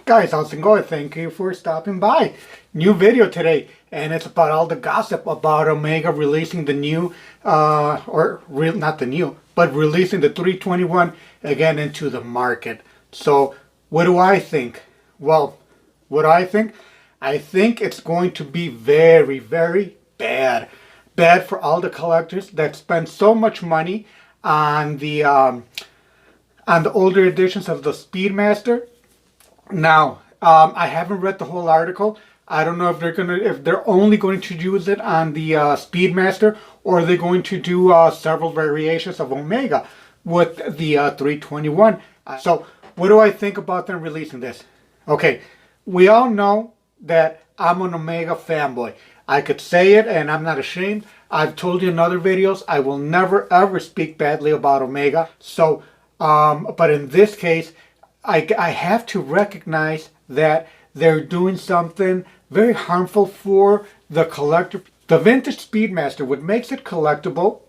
Guys, how's it going? Thank you for stopping by. New video today, and it's about all the gossip about Omega releasing the new, not the new, but releasing the 321 again into the market. So, what do I think? Well, what do I think? I think it's going to be very, very bad. Bad for all the collectors that spend so much money on the older editions of the Speedmaster. Now, I haven't read the whole article. I don't know if they're only going to use it on the Speedmaster, or they're going to do several variations of Omega with the 321. So, what do I think about them releasing this? Okay, we all know that I'm an Omega fanboy. I could say it, and I'm not ashamed. I've told you in other videos I will never ever speak badly about Omega. So, but in this case, I have to recognize that they're doing something very harmful for the collector. The vintage Speedmaster, what makes it collectible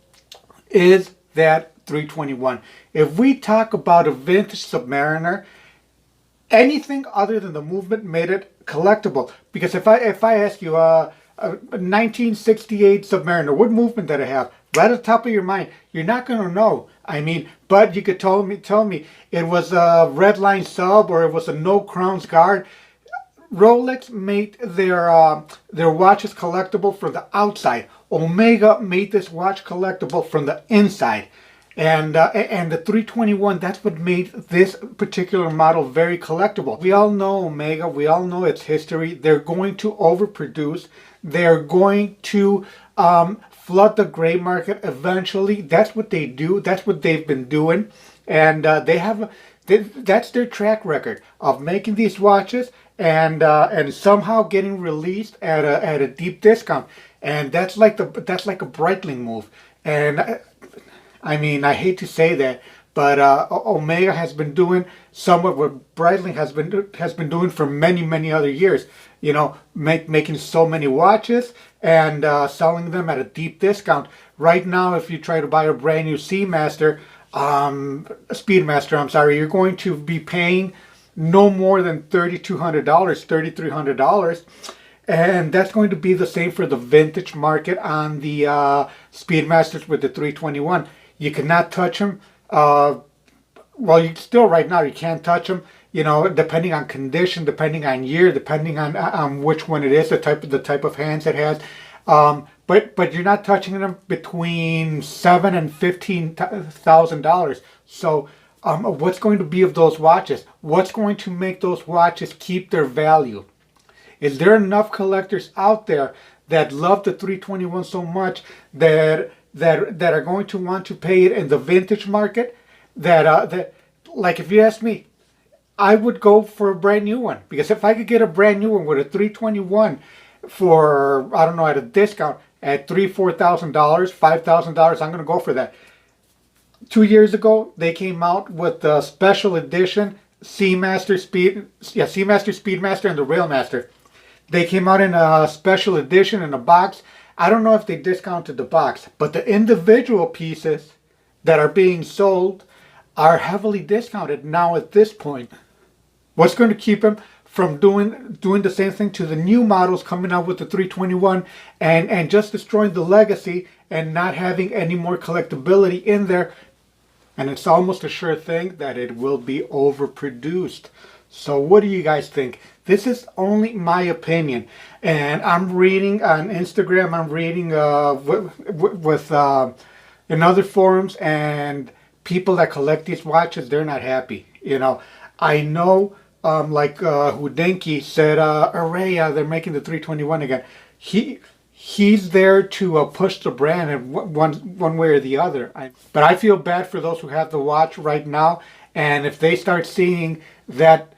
is that 321. If we talk about a vintage Submariner, anything other than the movement made it collectible. Because if I ask you a 1968 Submariner, what movement did it have? Right at the top of your mind, you're not going to know. I mean, but you could tell me it was a red line sub or it was a no crowns guard. Rolex made their watches collectible from the outside. Omega made this watch collectible from the inside. And the 321, that's what made this particular model very collectible. We all know Omega, we all know its history. They're going to overproduce. They're going to flood the gray market eventually. That's what they do. That's what they've been doing. And that's their track record of making these watches and somehow getting released at a deep discount. And that's like a Breitling move. And I mean, I hate to say that, but Omega has been doing somewhat what Breitling has been doing for many other years. You know, making so many watches and selling them at a deep discount. Right now, if you try to buy a brand new Speedmaster, I'm sorry, you're going to be paying no more than $3,200, $3,300. And that's going to be the same for the vintage market on the Speedmasters with the 321. You cannot touch them. Well, you still right now you can't touch them. You know, depending on condition, depending on year, depending on which one it is, the type of hands it has. But you're not touching them between $7,000 and $15,000. So what's going to be of those watches? What's going to make those watches keep their value? Is there enough collectors out there that love the 321 so much that are going to want to pay it in the vintage market? That like if you ask me, I would go for a brand new one, because if I could get a brand new one with a 321 for, I don't know, at a discount at $4,000, $5,000, I'm going to go for that. 2 years ago, they came out with the special edition Speedmaster and the Railmaster. They came out in a special edition in a box. I don't know if they discounted the box, but the individual pieces that are being sold are heavily discounted now at this point. What's going to keep them from doing the same thing to the new models coming out with the 321 and just destroying the legacy and not having any more collectability in there? And it's almost a sure thing that it will be overproduced. So what do you guys think? This is only my opinion, and I'm reading on Instagram. I'm reading in other forums, and people that collect these watches, they're not happy. You know, I know, Houdenki said, "Array, they're making the 321 again." He's there to push the brand in one way or the other. But I feel bad for those who have the watch right now, and if they start seeing that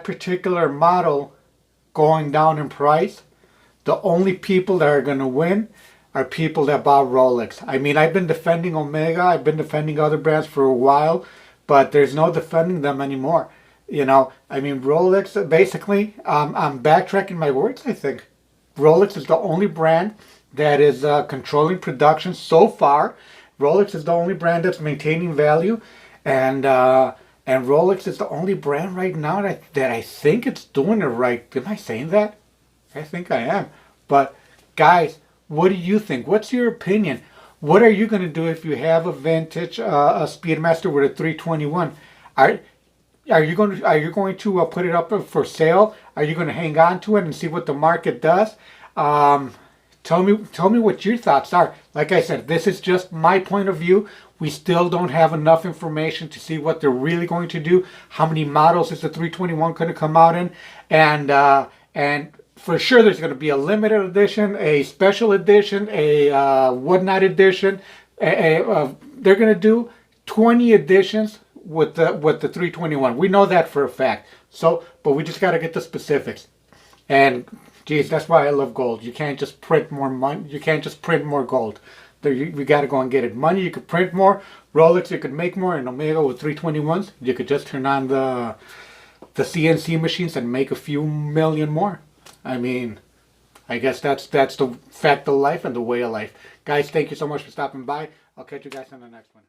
particular model going down in price, the only people that are going to win are people that bought Rolex. I mean, I've been defending Omega, I've been defending other brands for a while, but there's no defending them anymore. You know, I mean, Rolex, basically, I'm backtracking my words, I think. Rolex is the only brand that is controlling production so far. Rolex is the only brand that's maintaining value, and And Rolex is the only brand right now that I think it's doing it right. Am I saying that? I think I am. But guys, what do you think? What's your opinion? What are you going to do if you have a vintage a Speedmaster with a 321? Are are you going to put it up for sale? Are you going to hang on to it and see what the market does? Tell me what your thoughts are. Like I said, this is just my point of view. We still don't have enough information to see what they're really going to do. How many models is the 321 going to come out in? And for sure, there's going to be a limited edition, a special edition, a whatnot edition. They're going to do 20 editions with the 321. We know that for a fact. So, but we just got to get the specifics. And geez, that's why I love gold. You can't just print more money. You can't just print more gold. We got to go and get it. Money, you could print more. Rolex, you could make more. And Omega with 321s, you could just turn on the CNC machines and make a few million more. I mean, I guess that's the fact of life and the way of life. Guys, thank you so much for stopping by. I'll catch you guys on the next one.